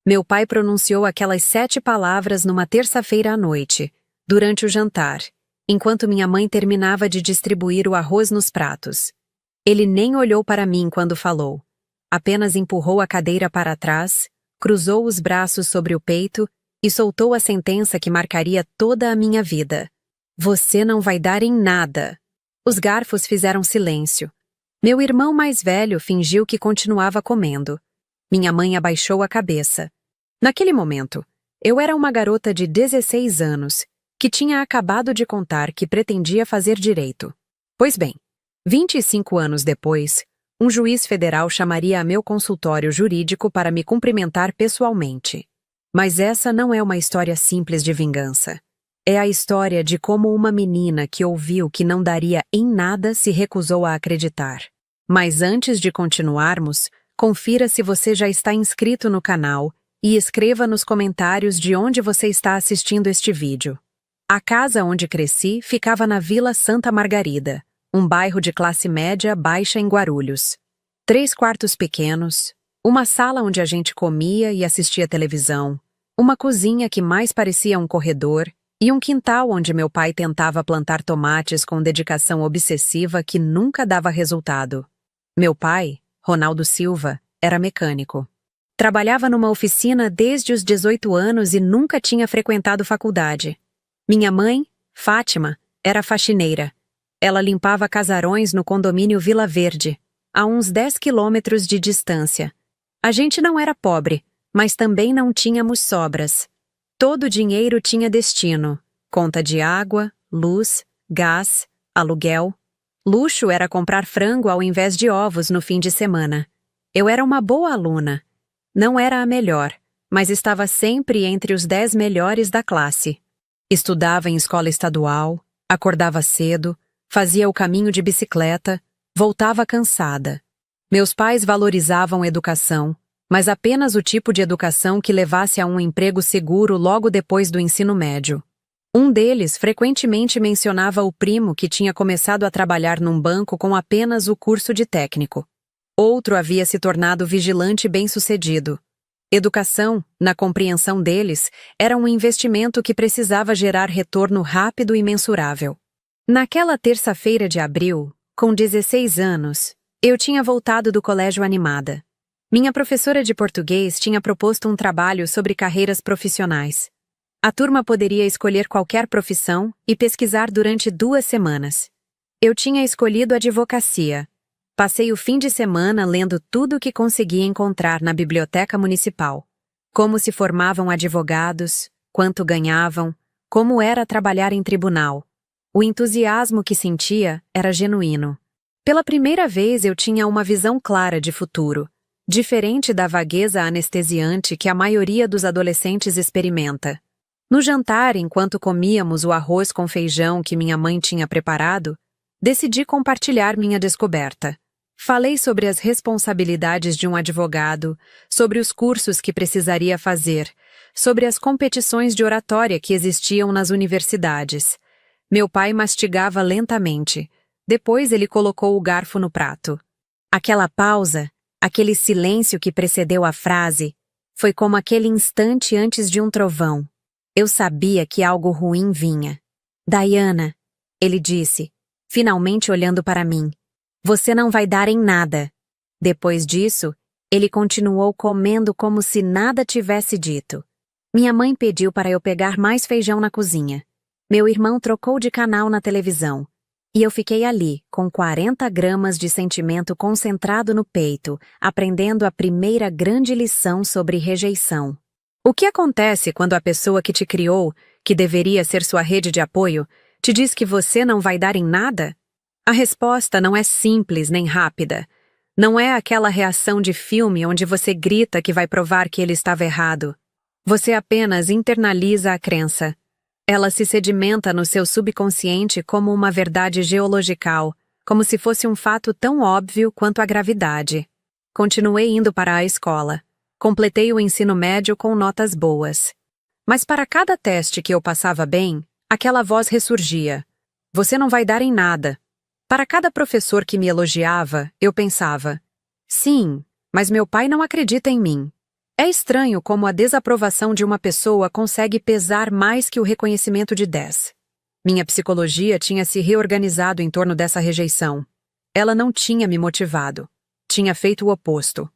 Meu pai pronunciou aquelas 7 palavras numa terça-feira à noite, durante o jantar, enquanto minha mãe terminava de distribuir o arroz nos pratos. Ele nem olhou para mim quando falou. Apenas empurrou a cadeira para trás, cruzou os braços sobre o peito e soltou a sentença que marcaria toda a minha vida. Você não vai dar em nada. Os garfos fizeram silêncio. Meu irmão mais velho fingiu que continuava comendo. Minha mãe abaixou a cabeça. Naquele momento, eu era uma garota de 16 anos, que tinha acabado de contar que pretendia fazer direito. Pois bem, 25 anos depois, um juiz federal chamaria a meu consultório jurídico para me cumprimentar pessoalmente. Mas essa não é uma história simples de vingança. É a história de como uma menina que ouviu que não daria em nada se recusou a acreditar. Mas antes de continuarmos, confira se você já está inscrito no canal e escreva nos comentários de onde você está assistindo este vídeo. A casa onde cresci ficava na Vila Santa Margarida, um bairro de classe média baixa em Guarulhos. 3 quartos pequenos, uma sala onde a gente comia e assistia televisão, uma cozinha que mais parecia um corredor e um quintal onde meu pai tentava plantar tomates com dedicação obsessiva que nunca dava resultado. Meu pai, Ronaldo Silva, era mecânico. Trabalhava numa oficina desde os 18 anos e nunca tinha frequentado faculdade. Minha mãe, Fátima, era faxineira. Ela limpava casarões no condomínio Vila Verde, a uns 10 quilômetros de distância. A gente não era pobre, mas também não tínhamos sobras. Todo o dinheiro tinha destino: conta de água, luz, gás, aluguel. Luxo era comprar frango ao invés de ovos no fim de semana. Eu era uma boa aluna. Não era a melhor, mas estava sempre entre os 10 melhores da classe. Estudava em escola estadual, acordava cedo, fazia o caminho de bicicleta, voltava cansada. Meus pais valorizavam educação, mas apenas o tipo de educação que levasse a um emprego seguro logo depois do ensino médio. Um deles frequentemente mencionava o primo que tinha começado a trabalhar num banco com apenas o curso de técnico. Outro havia se tornado vigilante bem-sucedido. Educação, na compreensão deles, era um investimento que precisava gerar retorno rápido e mensurável. Naquela terça-feira de abril, com 16 anos, eu tinha voltado do colégio animada. Minha professora de português tinha proposto um trabalho sobre carreiras profissionais. A turma poderia escolher qualquer profissão e pesquisar durante 2 semanas. Eu tinha escolhido advocacia. Passei o fim de semana lendo tudo o que conseguia encontrar na biblioteca municipal. Como se formavam advogados, quanto ganhavam, como era trabalhar em tribunal. O entusiasmo que sentia era genuíno. Pela primeira vez eu tinha uma visão clara de futuro, diferente da vagueza anestesiante que a maioria dos adolescentes experimenta. No jantar, enquanto comíamos o arroz com feijão que minha mãe tinha preparado, decidi compartilhar minha descoberta. Falei sobre as responsabilidades de um advogado, sobre os cursos que precisaria fazer, sobre as competições de oratória que existiam nas universidades. Meu pai mastigava lentamente. Depois ele colocou o garfo no prato. Aquela pausa, aquele silêncio que precedeu a frase, foi como aquele instante antes de um trovão. Eu sabia que algo ruim vinha. Diana, ele disse, finalmente olhando para mim. Você não vai dar em nada. Depois disso, ele continuou comendo como se nada tivesse dito. Minha mãe pediu para eu pegar mais feijão na cozinha. Meu irmão trocou de canal na televisão. E eu fiquei ali, com 40 gramas de sentimento concentrado no peito, aprendendo a primeira grande lição sobre rejeição. O que acontece quando a pessoa que te criou, que deveria ser sua rede de apoio, te diz que você não vai dar em nada? A resposta não é simples nem rápida. Não é aquela reação de filme onde você grita que vai provar que ele estava errado. Você apenas internaliza a crença. Ela se sedimenta no seu subconsciente como uma verdade geological, como se fosse um fato tão óbvio quanto a gravidade. Continuei indo para a escola. Completei o ensino médio com notas boas. Mas para cada teste que eu passava bem, aquela voz ressurgia. Você não vai dar em nada. Para cada professor que me elogiava, eu pensava, sim, mas meu pai não acredita em mim. É estranho como a desaprovação de uma pessoa consegue pesar mais que o reconhecimento de 10. Minha psicologia tinha se reorganizado em torno dessa rejeição. Ela não tinha me motivado. Tinha feito o oposto.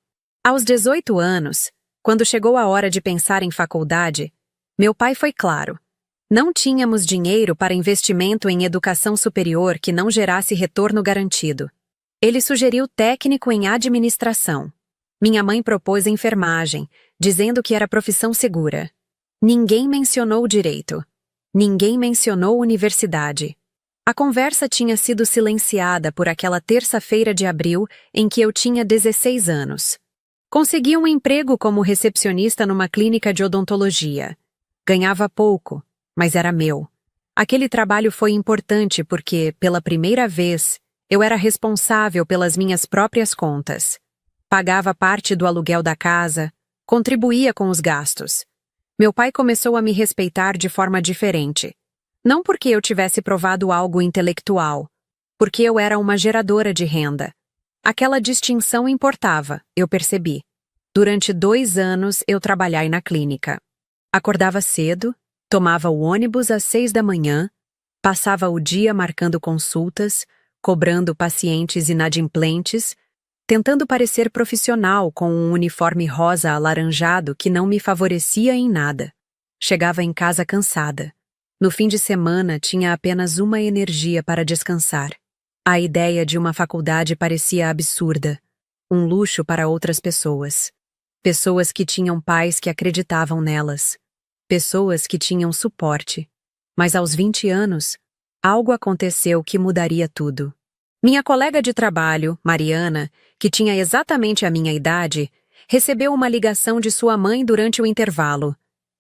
Aos 18 anos, quando chegou a hora de pensar em faculdade, meu pai foi claro. Não tínhamos dinheiro para investimento em educação superior que não gerasse retorno garantido. Ele sugeriu técnico em administração. Minha mãe propôs enfermagem, dizendo que era profissão segura. Ninguém mencionou direito. Ninguém mencionou universidade. A conversa tinha sido silenciada por aquela terça-feira de abril em que eu tinha 16 anos. Consegui um emprego como recepcionista numa clínica de odontologia. Ganhava pouco, mas era meu. Aquele trabalho foi importante porque, pela primeira vez, eu era responsável pelas minhas próprias contas. Pagava parte do aluguel da casa, contribuía com os gastos. Meu pai começou a me respeitar de forma diferente. Não porque eu tivesse provado algo intelectual, porque eu era uma geradora de renda. Aquela distinção importava, eu percebi. Durante 2 anos eu trabalhei na clínica. Acordava cedo, tomava o ônibus às 6 da manhã, passava o dia marcando consultas, cobrando pacientes inadimplentes, tentando parecer profissional com um uniforme rosa alaranjado que não me favorecia em nada. Chegava em casa cansada. No fim de semana, tinha apenas uma energia para descansar. A ideia de uma faculdade parecia absurda. Um luxo para outras pessoas. Pessoas que tinham pais que acreditavam nelas. Pessoas que tinham suporte. Mas aos 20 anos, algo aconteceu que mudaria tudo. Minha colega de trabalho, Mariana, que tinha exatamente a minha idade, recebeu uma ligação de sua mãe durante o intervalo.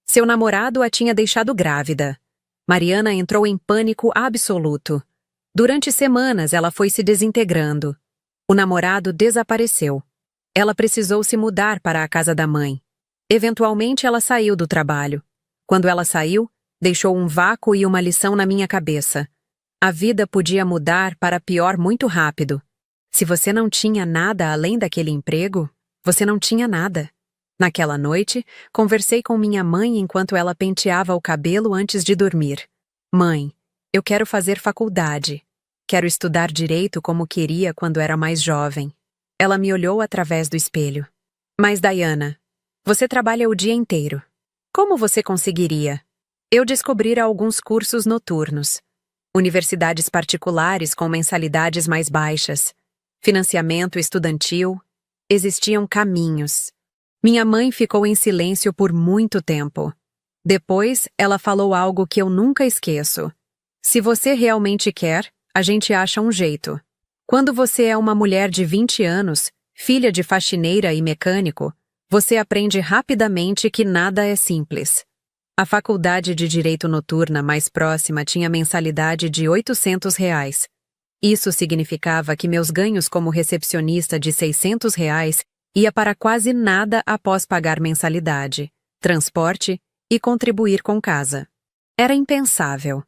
Seu namorado a tinha deixado grávida. Mariana entrou em pânico absoluto. Durante semanas ela foi se desintegrando. O namorado desapareceu. Ela precisou se mudar para a casa da mãe. Eventualmente ela saiu do trabalho. Quando ela saiu, deixou um vácuo e uma lição na minha cabeça. A vida podia mudar para pior muito rápido. Se você não tinha nada além daquele emprego, você não tinha nada. Naquela noite, conversei com minha mãe enquanto ela penteava o cabelo antes de dormir. Mãe, eu quero fazer faculdade. Quero estudar direito como queria quando era mais jovem. Ela me olhou através do espelho. Mas, Diana, você trabalha o dia inteiro. Como você conseguiria? Eu descobri alguns cursos noturnos. Universidades particulares com mensalidades mais baixas. Financiamento estudantil. Existiam caminhos. Minha mãe ficou em silêncio por muito tempo. Depois, ela falou algo que eu nunca esqueço. Se você realmente quer, a gente acha um jeito. Quando você é uma mulher de 20 anos, filha de faxineira e mecânico, você aprende rapidamente que nada é simples. A faculdade de Direito Noturna mais próxima tinha mensalidade de R$ 800. Isso significava que meus ganhos como recepcionista de R$ 600 ia para quase nada após pagar mensalidade, transporte e contribuir com casa. Era impensável.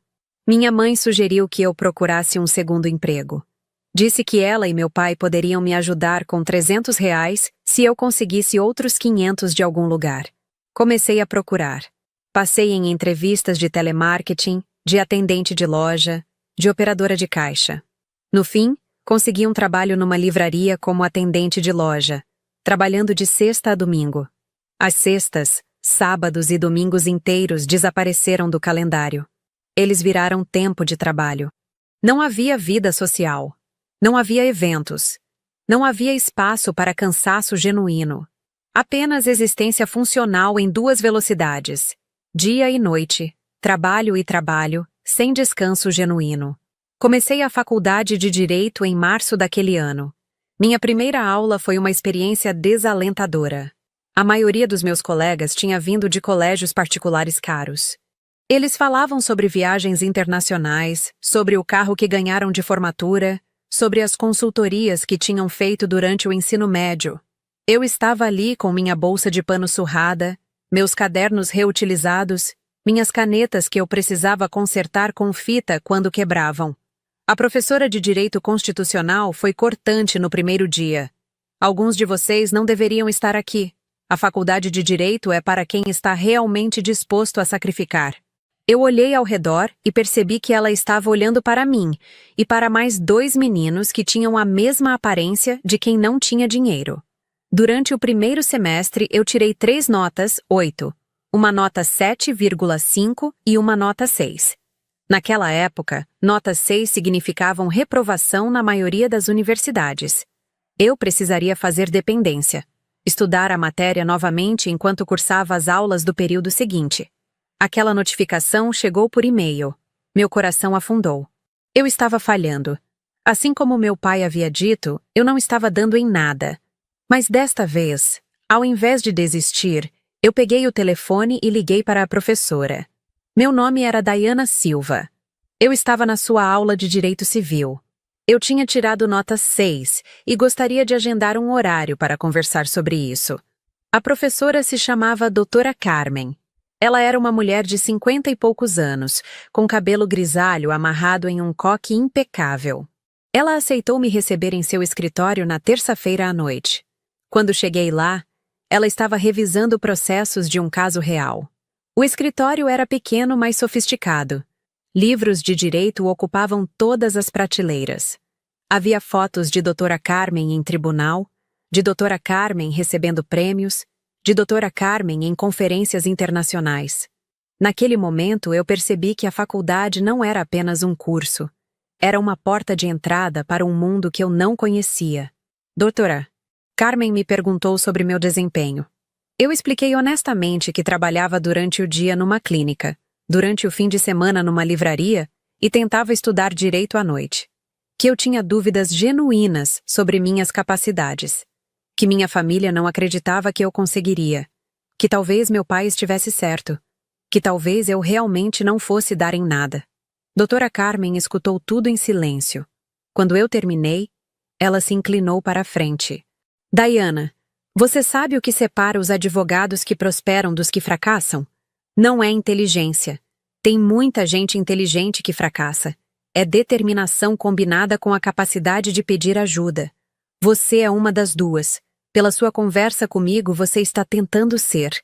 Minha mãe sugeriu que eu procurasse um segundo emprego. Disse que ela e meu pai poderiam me ajudar com R$ 300 se eu conseguisse outros 500 de algum lugar. Comecei a procurar. Passei em entrevistas de telemarketing, de atendente de loja, de operadora de caixa. No fim, consegui um trabalho numa livraria como atendente de loja, trabalhando de sexta a domingo. As sextas, sábados e domingos inteiros desapareceram do calendário. Eles viraram tempo de trabalho. Não havia vida social. Não havia eventos. Não havia espaço para cansaço genuíno. Apenas existência funcional em 2 velocidades. Dia e noite, trabalho e trabalho, sem descanso genuíno. Comecei a faculdade de Direito em março daquele ano. Minha primeira aula foi uma experiência desalentadora. A maioria dos meus colegas tinha vindo de colégios particulares caros. Eles falavam sobre viagens internacionais, sobre o carro que ganharam de formatura, sobre as consultorias que tinham feito durante o ensino médio. Eu estava ali com minha bolsa de pano surrada, meus cadernos reutilizados, minhas canetas que eu precisava consertar com fita quando quebravam. A professora de Direito Constitucional foi cortante no primeiro dia. Alguns de vocês não deveriam estar aqui. A faculdade de Direito é para quem está realmente disposto a sacrificar. Eu olhei ao redor e percebi que ela estava olhando para mim e para mais 2 meninos que tinham a mesma aparência de quem não tinha dinheiro. Durante o primeiro semestre, eu tirei 3 notas, 8, uma nota 7,5 e uma nota 6. Naquela época, notas 6 significavam reprovação na maioria das universidades. Eu precisaria fazer dependência, estudar a matéria novamente enquanto cursava as aulas do período seguinte. Aquela notificação chegou por e-mail. Meu coração afundou. Eu estava falhando. Assim como meu pai havia dito, eu não estava dando em nada. Mas desta vez, ao invés de desistir, eu peguei o telefone e liguei para a professora. Meu nome era Dayana Silva. Eu estava na sua aula de Direito Civil. Eu tinha tirado nota 6 e gostaria de agendar um horário para conversar sobre isso. A professora se chamava Doutora Carmen. Ela era uma mulher de 50 e poucos anos, com cabelo grisalho amarrado em um coque impecável. Ela aceitou me receber em seu escritório na terça-feira à noite. Quando cheguei lá, ela estava revisando processos de um caso real. O escritório era pequeno, mas sofisticado. Livros de direito ocupavam todas as prateleiras. Havia fotos de Doutora Carmen em tribunal, de Doutora Carmen recebendo prêmios, de Doutora Carmen em conferências internacionais. Naquele momento, eu percebi que a faculdade não era apenas um curso. Era uma porta de entrada para um mundo que eu não conhecia. Doutora, Carmen me perguntou sobre meu desempenho. Eu expliquei honestamente que trabalhava durante o dia numa clínica, durante o fim de semana numa livraria e tentava estudar direito à noite. Que eu tinha dúvidas genuínas sobre minhas capacidades. Que minha família não acreditava que eu conseguiria. Que talvez meu pai estivesse certo. Que talvez eu realmente não fosse dar em nada. Doutora Carmen escutou tudo em silêncio. Quando eu terminei, ela se inclinou para a frente. Dayana, você sabe o que separa os advogados que prosperam dos que fracassam? Não é inteligência. Tem muita gente inteligente que fracassa. É determinação combinada com a capacidade de pedir ajuda. Você é uma das duas. Pela sua conversa comigo, você está tentando ser.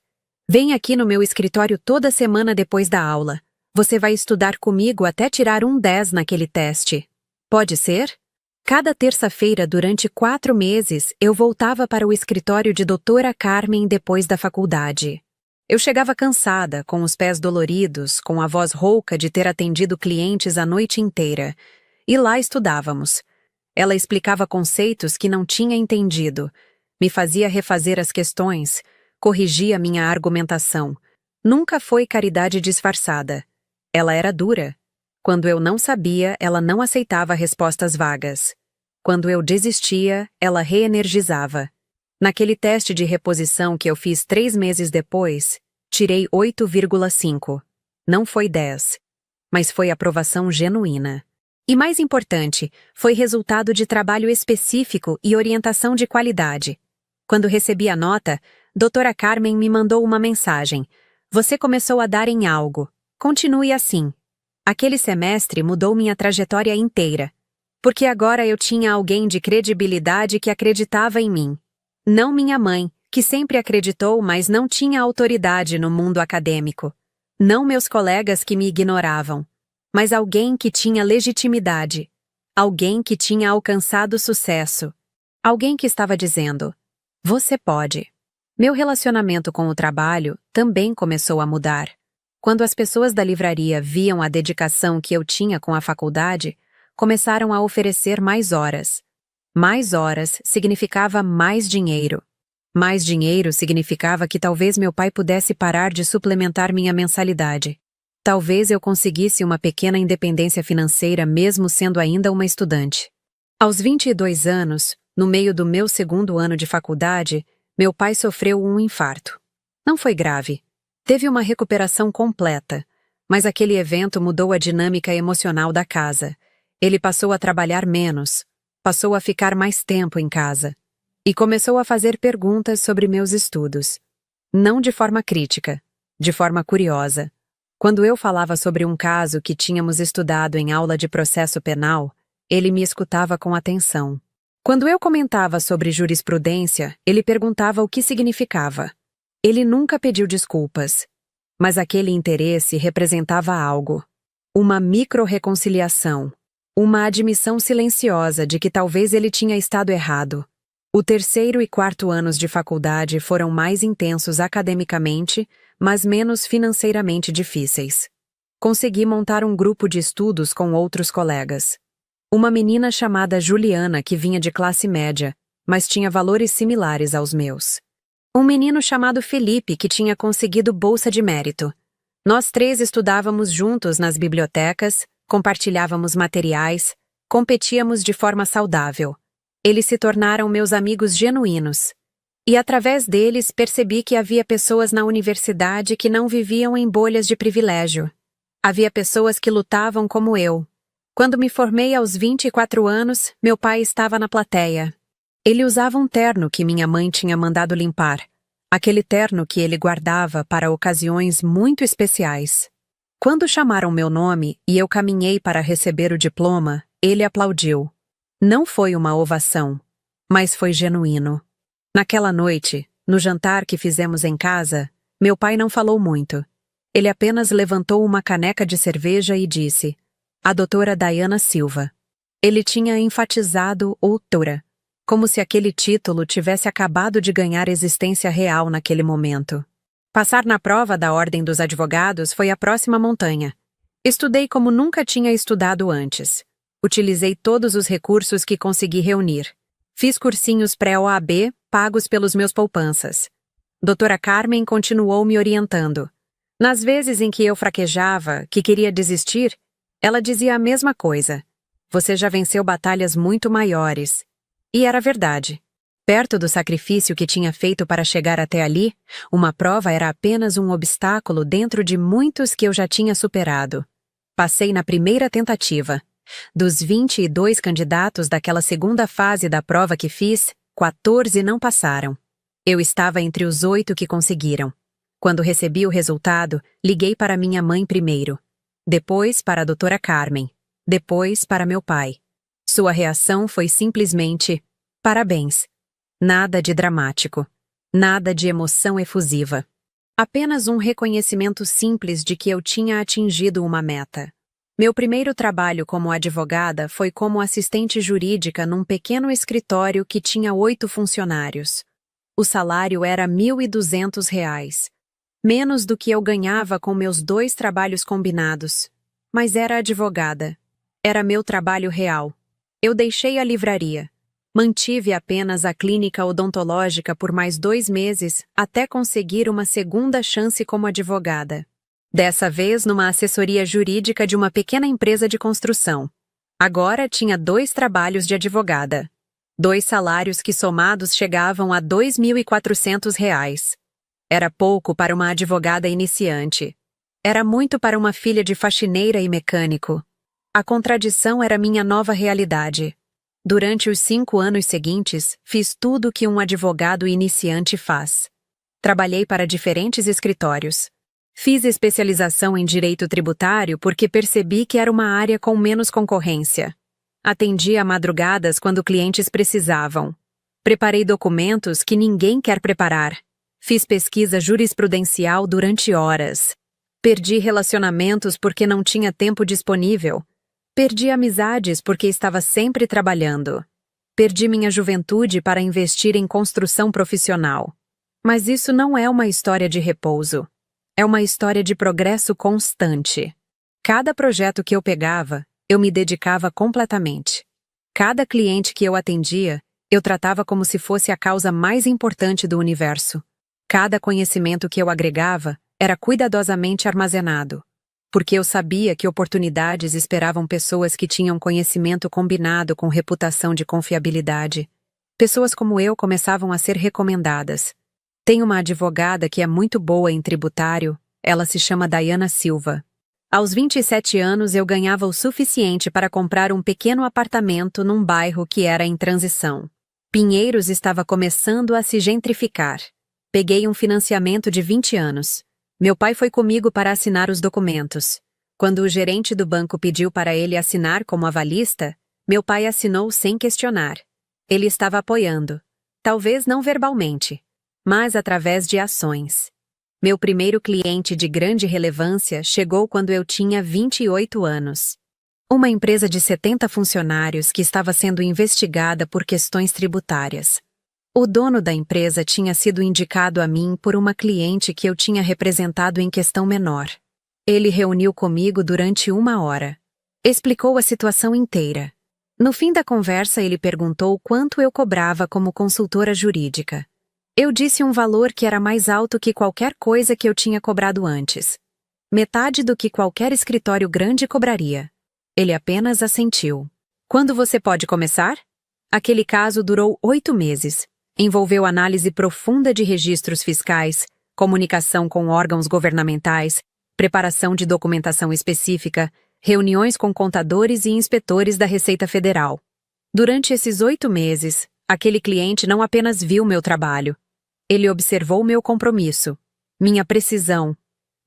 Vem aqui no meu escritório toda semana depois da aula. Você vai estudar comigo até tirar um 10 naquele teste. Pode ser? Cada terça-feira, durante 4 meses, eu voltava para o escritório de Doutora Carmen depois da faculdade. Eu chegava cansada, com os pés doloridos, com a voz rouca de ter atendido clientes a noite inteira. E lá estudávamos. Ela explicava conceitos que não tinha entendido, me fazia refazer as questões, corrigia minha argumentação. Nunca foi caridade disfarçada. Ela era dura. Quando eu não sabia, ela não aceitava respostas vagas. Quando eu desistia, ela reenergizava. Naquele teste de reposição que eu fiz 3 meses depois, tirei 8,5. Não foi 10. Mas foi aprovação genuína. E mais importante, foi resultado de trabalho específico e orientação de qualidade. Quando recebi a nota, Doutora Carmen me mandou uma mensagem. Você começou a dar em algo. Continue assim. Aquele semestre mudou minha trajetória inteira. Porque agora eu tinha alguém de credibilidade que acreditava em mim. Não minha mãe, que sempre acreditou, mas não tinha autoridade no mundo acadêmico. Não meus colegas que me ignoravam. Mas alguém que tinha legitimidade. Alguém que tinha alcançado sucesso. Alguém que estava dizendo: você pode. Meu relacionamento com o trabalho também começou a mudar. Quando as pessoas da livraria viam a dedicação que eu tinha com a faculdade, começaram a oferecer mais horas. Mais horas significava mais dinheiro. Mais dinheiro significava que talvez meu pai pudesse parar de suplementar minha mensalidade. Talvez eu conseguisse uma pequena independência financeira mesmo sendo ainda uma estudante. Aos 22 anos, no meio do meu 2º ano de faculdade, meu pai sofreu um infarto. Não foi grave. Teve uma recuperação completa, mas aquele evento mudou a dinâmica emocional da casa. Ele passou a trabalhar menos, passou a ficar mais tempo em casa e começou a fazer perguntas sobre meus estudos. Não de forma crítica, de forma curiosa. Quando eu falava sobre um caso que tínhamos estudado em aula de processo penal, ele me escutava com atenção. Quando eu comentava sobre jurisprudência, ele perguntava o que significava. Ele nunca pediu desculpas, mas aquele interesse representava algo. Uma micro-reconciliação. Uma admissão silenciosa de que talvez ele tinha estado errado. O terceiro e quarto anos de faculdade foram mais intensos academicamente, mas menos financeiramente difíceis. Consegui montar um grupo de estudos com outros colegas. Uma menina chamada Juliana, que vinha de classe média, mas tinha valores similares aos meus. Um menino chamado Felipe, que tinha conseguido bolsa de mérito. Nós três estudávamos juntos nas bibliotecas, compartilhávamos materiais, competíamos de forma saudável. Eles se tornaram meus amigos genuínos. E através deles percebi que havia pessoas na universidade que não viviam em bolhas de privilégio. Havia pessoas que lutavam como eu. Quando me formei aos 24 anos, meu pai estava na plateia. Ele usava um terno que minha mãe tinha mandado limpar. Aquele terno que ele guardava para ocasiões muito especiais. Quando chamaram meu nome e eu caminhei para receber o diploma, ele aplaudiu. Não foi uma ovação, mas foi genuíno. Naquela noite, no jantar que fizemos em casa, meu pai não falou muito. Ele apenas levantou uma caneca de cerveja e disse: "A doutora Diana Silva." Ele tinha enfatizado doutora, como se aquele título tivesse acabado de ganhar existência real naquele momento. Passar na prova da Ordem dos Advogados foi a próxima montanha. Estudei como nunca tinha estudado antes. Utilizei todos os recursos que consegui reunir. Fiz cursinhos pré-OAB, pagos pelos meus poupanças. Doutora Carmen continuou me orientando. Nas vezes em que eu fraquejava, que queria desistir, ela dizia a mesma coisa. "Você já venceu batalhas muito maiores." E era verdade. Perto do sacrifício que tinha feito para chegar até ali, uma prova era apenas um obstáculo dentro de muitos que eu já tinha superado. Passei na primeira tentativa. Dos 22 candidatos daquela segunda fase da prova que fiz, 14 não passaram. Eu estava entre os 8 que conseguiram. Quando recebi o resultado, liguei para minha mãe primeiro. Depois para a doutora Carmen. Depois para meu pai. Sua reação foi simplesmente: "Parabéns." Nada de dramático. Nada de emoção efusiva. Apenas um reconhecimento simples de que eu tinha atingido uma meta. Meu primeiro trabalho como advogada foi como assistente jurídica num pequeno escritório que tinha 8 funcionários. O salário era R$ 1.200. Menos do que eu ganhava com meus 2 trabalhos combinados. Mas era advogada. Era meu trabalho real. Eu deixei a livraria. Mantive apenas a clínica odontológica por mais 2 meses até conseguir uma segunda chance como advogada. Dessa vez numa assessoria jurídica de uma pequena empresa de construção. Agora tinha 2 trabalhos de advogada. 2 salários que somados chegavam a R$ 2.400. Era pouco para uma advogada iniciante. Era muito para uma filha de faxineira e mecânico. A contradição era minha nova realidade. Durante os 5 anos seguintes, fiz tudo o que um advogado iniciante faz. Trabalhei para diferentes escritórios. Fiz especialização em direito tributário porque percebi que era uma área com menos concorrência. Atendi a madrugadas quando clientes precisavam. Preparei documentos que ninguém quer preparar. Fiz pesquisa jurisprudencial durante horas. Perdi relacionamentos porque não tinha tempo disponível. Perdi amizades porque estava sempre trabalhando. Perdi minha juventude para investir em construção profissional. Mas isso não é uma história de repouso. É uma história de progresso constante. Cada projeto que eu pegava, eu me dedicava completamente. Cada cliente que eu atendia, eu tratava como se fosse a causa mais importante do universo. Cada conhecimento que eu agregava era cuidadosamente armazenado. Porque eu sabia que oportunidades esperavam pessoas que tinham conhecimento combinado com reputação de confiabilidade. Pessoas como eu começavam a ser recomendadas. Tenho uma advogada que é muito boa em tributário, ela se chama Diana Silva. Aos 27 anos eu ganhava o suficiente para comprar um pequeno apartamento num bairro que era em transição. Pinheiros estava começando a se gentrificar. Peguei um financiamento de 20 anos. Meu pai foi comigo para assinar os documentos. Quando o gerente do banco pediu para ele assinar como avalista, meu pai assinou sem questionar. Ele estava apoiando. Talvez não verbalmente, mas através de ações. Meu primeiro cliente de grande relevância chegou quando eu tinha 28 anos. Uma empresa de 70 funcionários que estava sendo investigada por questões tributárias. O dono da empresa tinha sido indicado a mim por uma cliente que eu tinha representado em questão menor. Ele reuniu comigo durante 1 hora. Explicou a situação inteira. No fim da conversa, ele perguntou quanto eu cobrava como consultora jurídica. Eu disse um valor que era mais alto que qualquer coisa que eu tinha cobrado antes. Metade do que qualquer escritório grande cobraria. Ele apenas assentiu. Quando você pode começar? Aquele caso durou 8 meses. Envolveu análise profunda de registros fiscais, comunicação com órgãos governamentais, preparação de documentação específica, reuniões com contadores e inspetores da Receita Federal. Durante esses 8 meses, aquele cliente não apenas viu meu trabalho. Ele observou meu compromisso, minha precisão,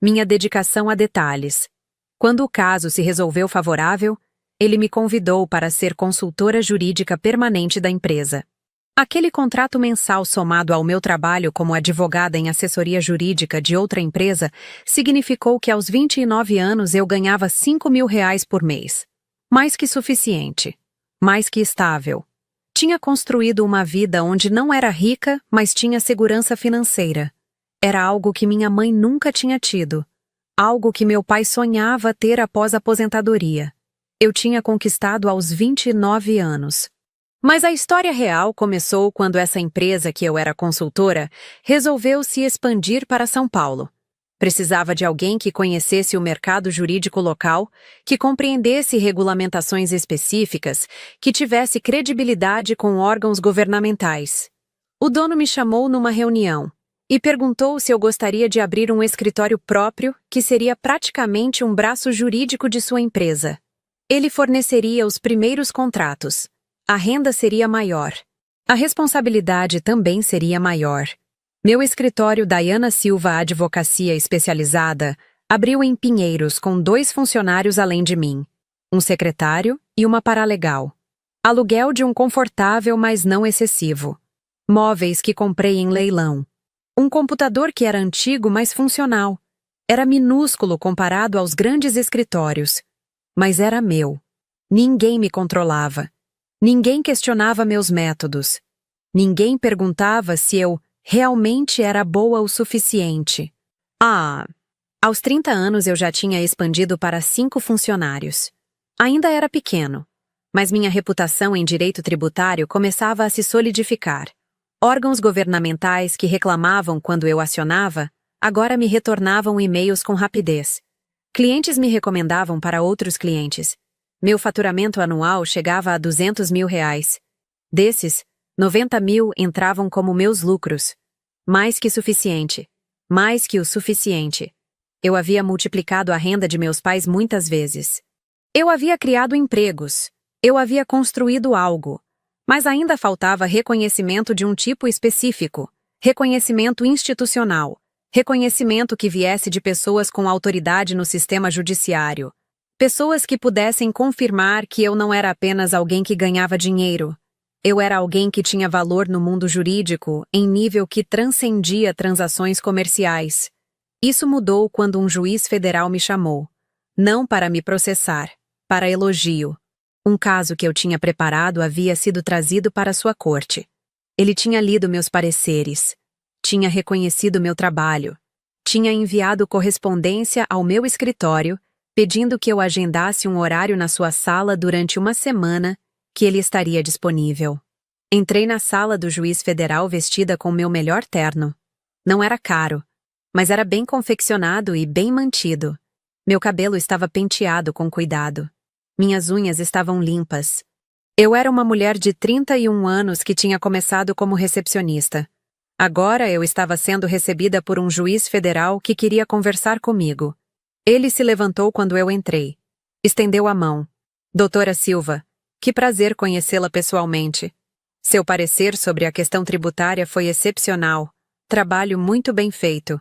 minha dedicação a detalhes. Quando o caso se resolveu favorável, ele me convidou para ser consultora jurídica permanente da empresa. Aquele contrato mensal somado ao meu trabalho como advogada em assessoria jurídica de outra empresa significou que aos 29 anos eu ganhava R$ 5.000 por mês. Mais que suficiente. Mais que estável. Tinha construído uma vida onde não era rica, mas tinha segurança financeira. Era algo que minha mãe nunca tinha tido. Algo que meu pai sonhava ter após a aposentadoria. Eu tinha conquistado aos 29 anos. Mas a história real começou quando essa empresa que eu era consultora resolveu se expandir para São Paulo. Precisava de alguém que conhecesse o mercado jurídico local, que compreendesse regulamentações específicas, que tivesse credibilidade com órgãos governamentais. O dono me chamou numa reunião e perguntou se eu gostaria de abrir um escritório próprio, que seria praticamente um braço jurídico de sua empresa. Ele forneceria os primeiros contratos. A renda seria maior. A responsabilidade também seria maior. Meu escritório Dayana Silva Advocacia Especializada abriu em Pinheiros com 2 funcionários além de mim, um secretário e uma paralegal. Aluguel de um confortável, mas não excessivo. Móveis que comprei em leilão. Um computador que era antigo, mas funcional. Era minúsculo comparado aos grandes escritórios. Mas era meu. Ninguém me controlava. Ninguém questionava meus métodos. Ninguém perguntava se eu realmente era boa o suficiente. Aos 30 anos eu já tinha expandido para 5 funcionários. Ainda era pequeno, mas minha reputação em direito tributário começava a se solidificar. Órgãos governamentais que reclamavam quando eu acionava, agora me retornavam e-mails com rapidez. Clientes me recomendavam para outros clientes. Meu faturamento anual chegava a R$ 200.000. Desses, 90.000 entravam como meus lucros. Mais que suficiente. Mais que o suficiente. Eu havia multiplicado a renda de meus pais muitas vezes. Eu havia criado empregos. Eu havia construído algo. Mas ainda faltava reconhecimento de um tipo específico. Reconhecimento institucional. Reconhecimento que viesse de pessoas com autoridade no sistema judiciário. Pessoas que pudessem confirmar que eu não era apenas alguém que ganhava dinheiro. Eu era alguém que tinha valor no mundo jurídico em nível que transcendia transações comerciais. Isso mudou quando um juiz federal me chamou. Não para me processar, para elogio. Um caso que eu tinha preparado havia sido trazido para sua corte. Ele tinha lido meus pareceres. Tinha reconhecido meu trabalho. Tinha enviado correspondência ao meu escritório pedindo que eu agendasse um horário na sua sala durante uma semana, que ele estaria disponível. Entrei na sala do juiz federal vestida com meu melhor terno. Não era caro, mas era bem confeccionado e bem mantido. Meu cabelo estava penteado com cuidado. Minhas unhas estavam limpas. Eu era uma mulher de 31 anos que tinha começado como recepcionista. Agora eu estava sendo recebida por um juiz federal que queria conversar comigo. Ele se levantou quando eu entrei. Estendeu a mão. Doutora Silva, que prazer conhecê-la pessoalmente. Seu parecer sobre a questão tributária foi excepcional. Trabalho muito bem feito.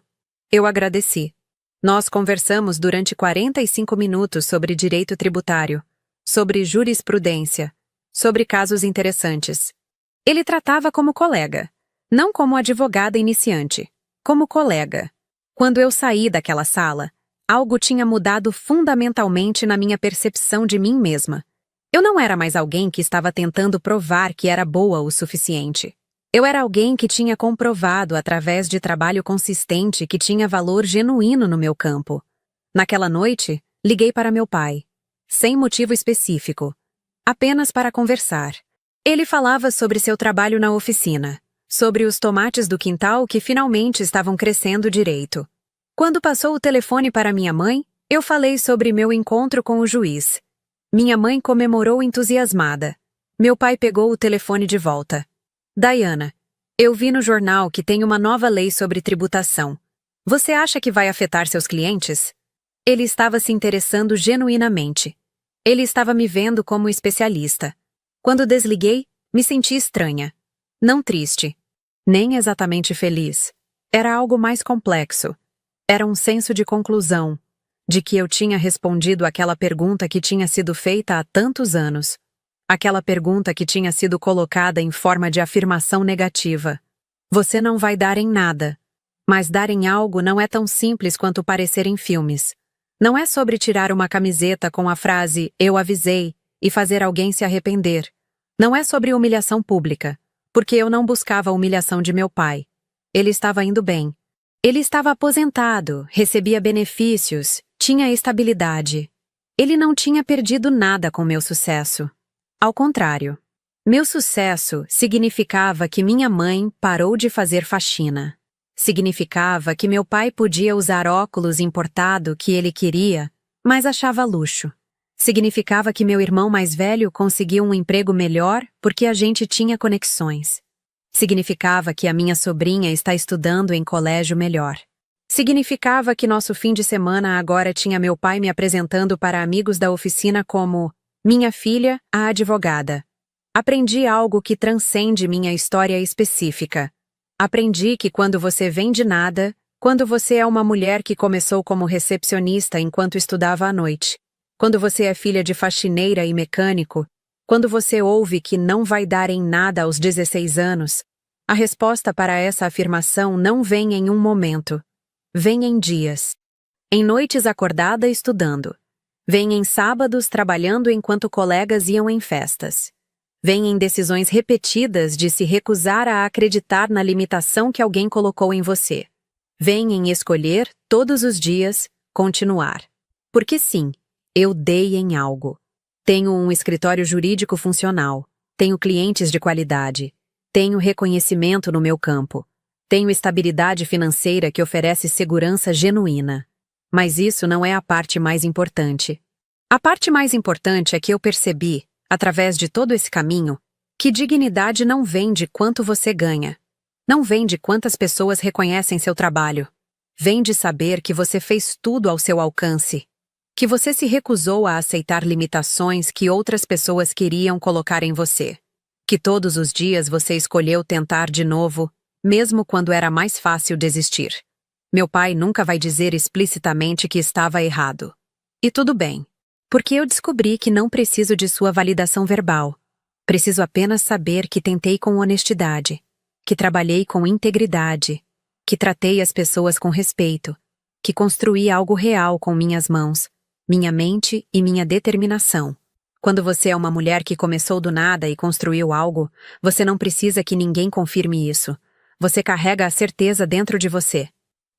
Eu agradeci. Nós conversamos durante 45 minutos sobre direito tributário, sobre jurisprudência, sobre casos interessantes. Ele tratava como colega. Não como advogada iniciante, como colega. Quando eu saí daquela sala, algo tinha mudado fundamentalmente na minha percepção de mim mesma. Eu não era mais alguém que estava tentando provar que era boa o suficiente. Eu era alguém que tinha comprovado através de trabalho consistente que tinha valor genuíno no meu campo. Naquela noite, liguei para meu pai. Sem motivo específico. Apenas para conversar. Ele falava sobre seu trabalho na oficina. Sobre os tomates do quintal que finalmente estavam crescendo direito. Quando passou o telefone para minha mãe, eu falei sobre meu encontro com o juiz. Minha mãe comemorou entusiasmada. Meu pai pegou o telefone de volta. Diana, eu vi no jornal que tem uma nova lei sobre tributação. Você acha que vai afetar seus clientes? Ele estava se interessando genuinamente. Ele estava me vendo como especialista. Quando desliguei, me senti estranha. Não triste. Nem exatamente feliz. Era algo mais complexo. Era um senso de conclusão, de que eu tinha respondido àquela pergunta que tinha sido feita há tantos anos. Aquela pergunta que tinha sido colocada em forma de afirmação negativa. Você não vai dar em nada. Mas dar em algo não é tão simples quanto parecer em filmes. Não é sobre tirar uma camiseta com a frase "eu avisei" e fazer alguém se arrepender. Não é sobre humilhação pública, porque eu não buscava a humilhação de meu pai. Ele estava indo bem. Ele estava aposentado, recebia benefícios, tinha estabilidade. Ele não tinha perdido nada com meu sucesso. Ao contrário. Meu sucesso significava que minha mãe parou de fazer faxina. Significava que meu pai podia usar óculos importado que ele queria, mas achava luxo. Significava que meu irmão mais velho conseguiu um emprego melhor porque a gente tinha conexões. Significava que a minha sobrinha está estudando em colégio melhor. Significava que nosso fim de semana agora tinha meu pai me apresentando para amigos da oficina como minha filha, a advogada. Aprendi algo que transcende minha história específica. Aprendi que quando você vem de nada, quando você é uma mulher que começou como recepcionista enquanto estudava à noite, quando você é filha de faxineira e mecânico, quando você ouve que não vai dar em nada aos 16 anos, a resposta para essa afirmação não vem em um momento. Vem em dias. Em noites acordada estudando. Vem em sábados trabalhando enquanto colegas iam em festas. Vem em decisões repetidas de se recusar a acreditar na limitação que alguém colocou em você. Vem em escolher, todos os dias, continuar. Porque sim, eu dei em algo. Tenho um escritório jurídico funcional. Tenho clientes de qualidade. Tenho reconhecimento no meu campo. Tenho estabilidade financeira que oferece segurança genuína. Mas isso não é a parte mais importante. A parte mais importante é que eu percebi, através de todo esse caminho, que dignidade não vem de quanto você ganha. Não vem de quantas pessoas reconhecem seu trabalho. Vem de saber que você fez tudo ao seu alcance. Que você se recusou a aceitar limitações que outras pessoas queriam colocar em você. Que todos os dias você escolheu tentar de novo, mesmo quando era mais fácil desistir. Meu pai nunca vai dizer explicitamente que estava errado. E tudo bem, porque eu descobri que não preciso de sua validação verbal. Preciso apenas saber que tentei com honestidade, que trabalhei com integridade, que tratei as pessoas com respeito, que construí algo real com minhas mãos, minha mente e minha determinação. Quando você é uma mulher que começou do nada e construiu algo, você não precisa que ninguém confirme isso. Você carrega a certeza dentro de você.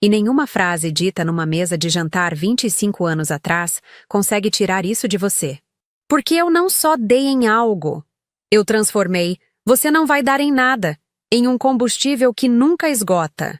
E nenhuma frase dita numa mesa de jantar 25 anos atrás consegue tirar isso de você. Porque eu não só dei em algo. Eu transformei, você não vai dar em nada, em um combustível que nunca esgota.